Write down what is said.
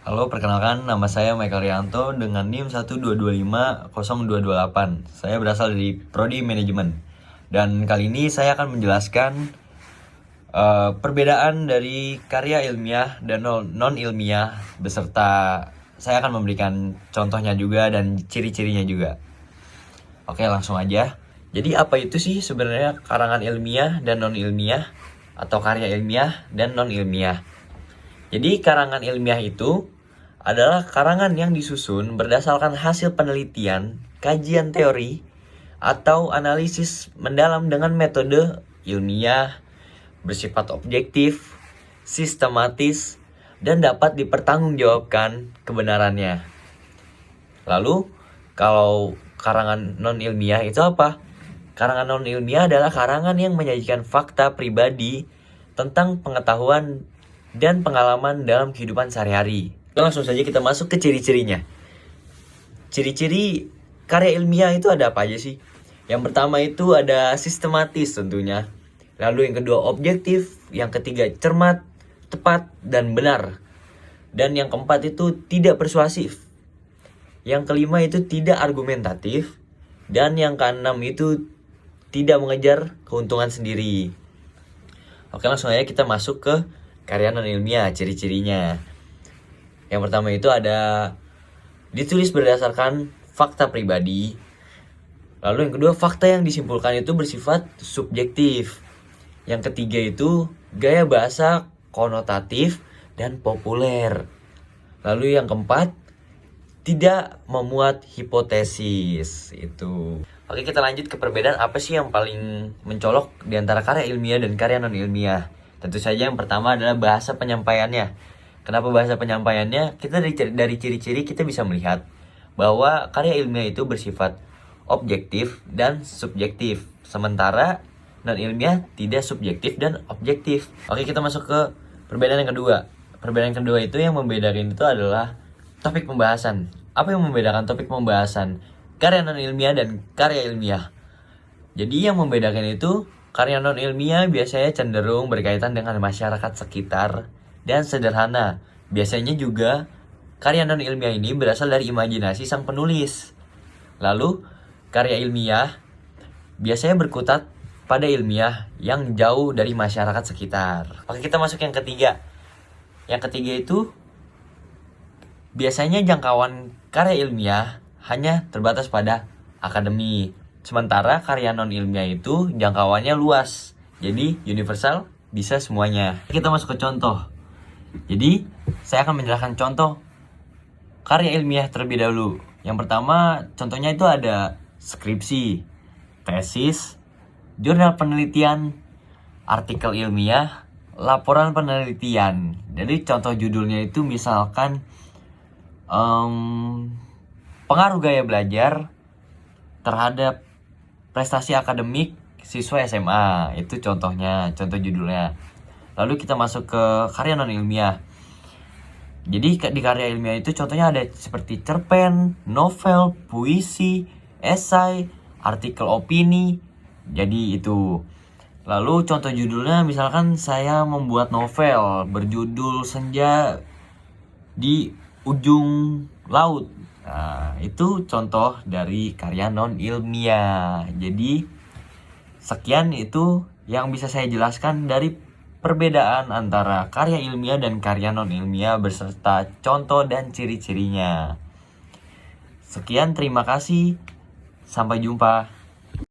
Halo, perkenalkan nama saya Michael Rianto dengan NIM 122500228. Saya berasal dari Prodi Manajemen. Dan kali ini saya akan menjelaskan perbedaan dari karya ilmiah dan non-ilmiah, beserta saya akan memberikan contohnya juga dan ciri-cirinya juga. Oke, langsung aja. Jadi apa itu sih sebenarnya karangan ilmiah dan non-ilmiah, atau karya ilmiah dan non-ilmiah? Jadi karangan ilmiah itu adalah karangan yang disusun berdasarkan hasil penelitian, kajian teori, atau analisis mendalam dengan metode ilmiah, bersifat objektif, sistematis, dan dapat dipertanggungjawabkan kebenarannya. Lalu, kalau karangan non-ilmiah itu apa? Karangan non-ilmiah adalah karangan yang menyajikan fakta pribadi tentang pengetahuan dan pengalaman dalam kehidupan sehari-hari. Langsung saja kita masuk ke ciri-cirinya. Ciri-ciri karya ilmiah itu ada apa aja sih? Yang pertama itu ada sistematis tentunya. Lalu yang kedua objektif, yang ketiga cermat, tepat, dan benar. Dan yang keempat itu tidak persuasif. Yang kelima itu tidak argumentatif. Dan yang keenam itu tidak mengejar keuntungan sendiri. Oke, langsung aja kita masuk ke karya non-ilmiah, ciri-cirinya. Yang pertama itu ada ditulis berdasarkan fakta pribadi. Lalu yang kedua, fakta yang disimpulkan itu bersifat subjektif. Yang ketiga itu gaya bahasa konotatif dan populer. Lalu yang keempat, tidak memuat hipotesis. Itu. Oke, kita lanjut ke perbedaan apa sih yang paling mencolok di antara karya ilmiah dan karya non-ilmiah. Tentu saja yang pertama adalah bahasa penyampaiannya. Kenapa bahasa penyampaiannya? Kita dari ciri-ciri kita bisa melihat bahwa karya ilmiah itu bersifat objektif dan subjektif. Sementara non-ilmiah tidak subjektif dan objektif. Oke, kita masuk ke perbedaan yang kedua. Perbedaan yang kedua itu yang membedakan itu adalah topik pembahasan. Apa yang membedakan topik pembahasan karya non-ilmiah dan karya ilmiah? Jadi yang membedakan itu karya non-ilmiah biasanya cenderung berkaitan dengan masyarakat sekitar dan sederhana. Biasanya juga karya non-ilmiah ini berasal dari imajinasi sang penulis. Lalu karya ilmiah biasanya berkutat pada ilmiah yang jauh dari masyarakat sekitar. Oke, kita masuk yang ketiga. Yang ketiga itu biasanya jangkauan karya ilmiah hanya terbatas pada akademi. Sementara karya non-ilmiah itu jangkauannya luas. Jadi universal, bisa semuanya. Kita masuk ke contoh. Jadi saya akan menjelaskan contoh karya ilmiah terlebih dahulu. Yang pertama contohnya itu ada skripsi, tesis, jurnal penelitian, artikel ilmiah, laporan penelitian. Jadi contoh judulnya itu misalkan pengaruh gaya belajar terhadap prestasi akademik siswa SMA. Itu contohnya, contoh judulnya. Lalu kita masuk ke karya non-ilmiah. Jadi di karya ilmiah itu contohnya ada seperti cerpen, novel, puisi, esai, artikel opini. Jadi itu. Lalu contoh judulnya misalkan saya membuat novel berjudul Senja di Ujung Laut. Nah, itu contoh dari karya non-ilmiah. Jadi sekian itu yang bisa saya jelaskan dari perbedaan antara karya ilmiah dan karya non-ilmiah beserta contoh dan ciri-cirinya. Sekian, terima kasih. Sampai jumpa.